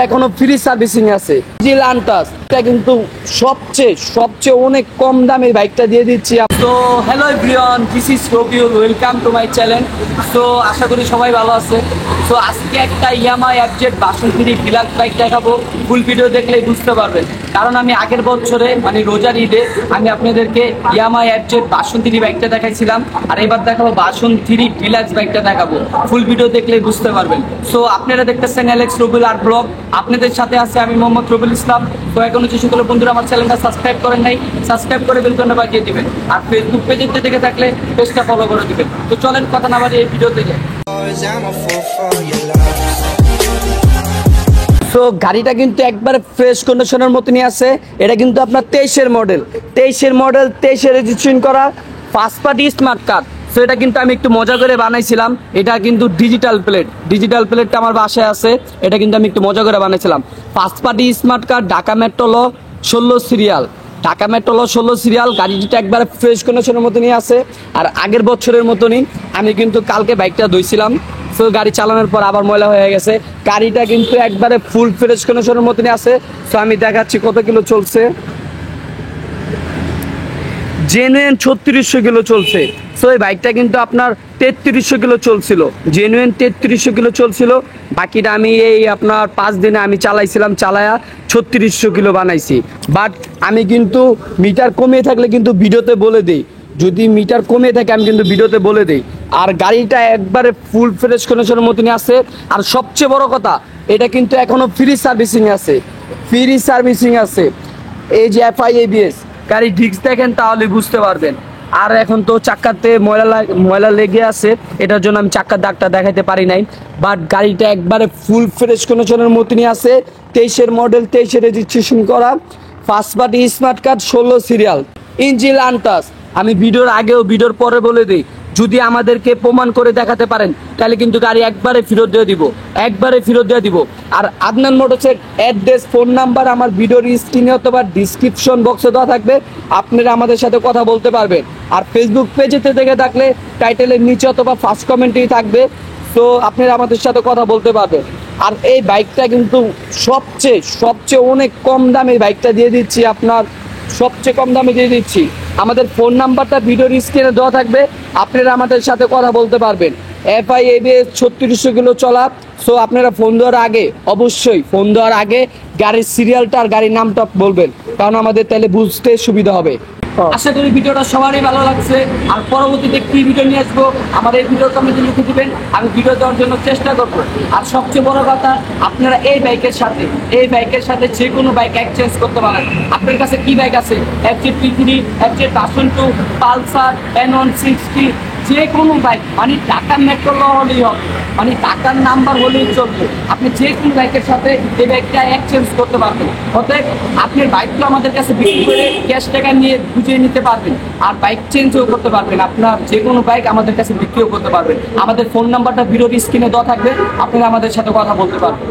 এখনো free servicing আছে। জি লান্টাস এটা কিন্তু সবচেয়ে অনেক কম দামে বাইকটা দিয়ে দিচ্ছি। তো hello everyone, this is Rabiul, welcome to my channel. So আশা করি সবাই ভালো আছে। সো আজকে একটা ইয়ামাহা এফজেড 62 ডিলাক্স বাইক দেখাবো। ফুল ভিডিও দেখলেই বুঝতে পারবেন, কারণ আমি আগের বছরে মানে রোজার ঈদে আমি আপনাদেরকে ইয়ামাহা এফজেড 62 বাইকটা দেখাইছিলাম, আর এবার দেখাবো 62 ডিলাক্স বাইকটা দেখাবো। ফুল ভিডিও দেখলেই বুঝতে পারবেন। সো আপনারা দেখতেছেন এলেক্স রবিউল আর্ট ব্লগ, আপনাদের সাথে আছে আমি মোহাম্মদ রবিউল ইসলাম। তো এখনো যে সকল বন্ধুরা আমার চ্যানেলটা সাবস্ক্রাইব করেন নাই, সাবস্ক্রাইব করে বেল বাটনটা বাজিয়ে দিবেন, আর ফেসবুক পেজে দেখে থাকলে পেজটা ফলো করে দিবেন। তো চলেন কথা না বাড়িয়ে এই ভিডিওতে যাই। তো গাড়িটা কিন্তু একবারে ফ্রেশ কন্ডিশনের মতনই আছে। এটা কিন্তু আপনার 23-এর মডেল 23 রেজিস্ট্রেশন করা, first party smart card. So এটা কিন্তু আমি একটু মজা করে বানাইছিলাম। এটা কিন্তু ডিজিটাল প্লেটটা আমার বাসায় আছে। এটা কিন্তু আমি একটু মজা করে বানাইছিলাম। First party smart card, Dhaka metro ল 16 সিরিয়াল। গাড়িটা একবারে ফ্রেশ কন্ডিশনের মতনই আছে। আর আগের বছরের মতনই আমি কিন্তু কালকে বাইকটা ধুইছিলাম। সো গাড়ি চালানোর পর আবার ময়লা হয়ে গেছে। গাড়িটা কিন্তু একবারে ফুল ফ্রেশ কন্ডিশনের মতনই আছে। সো আমি দেখাচ্ছি কত কিলো চলছে। জেনুইন 3600 কিলো চলছে। সো এই বাইকটা কিন্তু আপনার 3300 কিলো চলছিল, জেনুইন 3300 কিলো চলছিল। বাকিটা আমি এই আপনার 5 দিনে আমি চালায়া 3600 কিলো বানাইছি। বাট আমি কিন্তু মিটার কমিয়ে থাকলে কিন্তু ভিডিওতে বলে দিই, যদি মিটার কমিয়ে থাকে আমি কিন্তু ভিডিওতে বলে দিই। আর গাড়িটা একবারে ফুল ফ্রেশ কন্ডিশনের মতনই আছে। আর সবচেয়ে বড় কথা, এটা কিন্তু এখনো ফ্রি সার্ভিসিং আছে। এই যে FI ABS গাড়ি ডিস্ক দেখেন তাহলে বুঝতে পারবেন। আর এখন তো চাক্কাতে ময়লা লেগে আছে, এটার জন্য আমি চাক্কার দাগটা দেখাতে পারি নাই। বাট গাড়িটা একবারে ফুল ফ্রেশ কন্ডিশনের মতনই আছে। 23-এর মডেল, 23-এ রেজিস্ট্রেশন করা, first party smart card, 16 serial, engine লান্টাস। আমি ভিডিওর আগেও ভিডিওর পরে বলে দিই, যদি আমাদেরকে প্রমাণ করে দেখাতে পারেন তাহলে কিন্তু গাড়ি একবারে ফেরত দিয়ে দিব। আর আদনান মোটরসের অ্যাড্রেস, ফোন নাম্বার আমার ভিডিওর স্ক্রিনে অথবা ডিসক্রিপশন বক্সে দেওয়া থাকবে, আপনারা আমাদের সাথে কথা বলতে পারবেন। আর ফেসবুক পেজেতে দেখে থাকলে টাইটেলের নিচে অথবা ফার্স্ট কমেন্টেই থাকবে। তো আপনারা আমাদের সাথে কথা বলতে পারবেন। আর এই বাইকটা কিন্তু সবচেয়ে অনেক কম দামে বাইকটা দিয়ে দিচ্ছি, আপনার সবচেয়ে কম দামে দিয়ে দিচ্ছি। আমাদের ফোন নাম্বারটা ভিডিওর স্ক্রিনে দেওয়া থাকবে, আপনারা আমাদের সাথে কথা বলতে পারবেন। FI ABS 3600 কিলো চলা। সো আপনারা ফোন দেওয়ার আগে গাড়ির সিরিয়ালটা আর গাড়ির নামটা বলবেন, কারণ আমাদের তাহলে বুঝতে সুবিধা হবে। আশা করি ভিডিওটা সবারই ভালো লাগছে। আর পরবর্তীতে কি ভিডিও নিয়ে আসবো আমাদের ভিডিও কমেন্টে লিখে দিবেন, আমি ভিডিও দেওয়ার জন্য চেষ্টা করবো। আর সবচেয়ে বড় কথা, আপনারা এই বাইকের সাথে যে কোনো বাইক এক্সচেঞ্জ করতে পারেন। আপনার কাছে কি বাইক আছে? FZ P3, FZ version 2, Pulsar, N160, যে কোনো বাইক, মানে ঢাকার মেট্রো ল হলেই হবে, মানে ঢাকার নাম্বার হলেই চলবে। আপনি যে কোনো বাইকের সাথে এই বাইকটা এক্সচেঞ্জ করতে পারবেন। অতএব আপনার বাইকগুলো আমাদের কাছে বিক্রি করে ক্যাশ টাকা নিয়ে বুঝিয়ে নিতে পারবেন, আর বাইক চেঞ্জও করতে পারবেন। আপনার যে কোনো বাইক আমাদের কাছে বিক্রিও করতে পারবেন। আমাদের ফোন নাম্বারটা ভিডিওর স্ক্রিনে দেওয়া থাকবে, আপনারা আমাদের সাথে কথা বলতে পারবেন।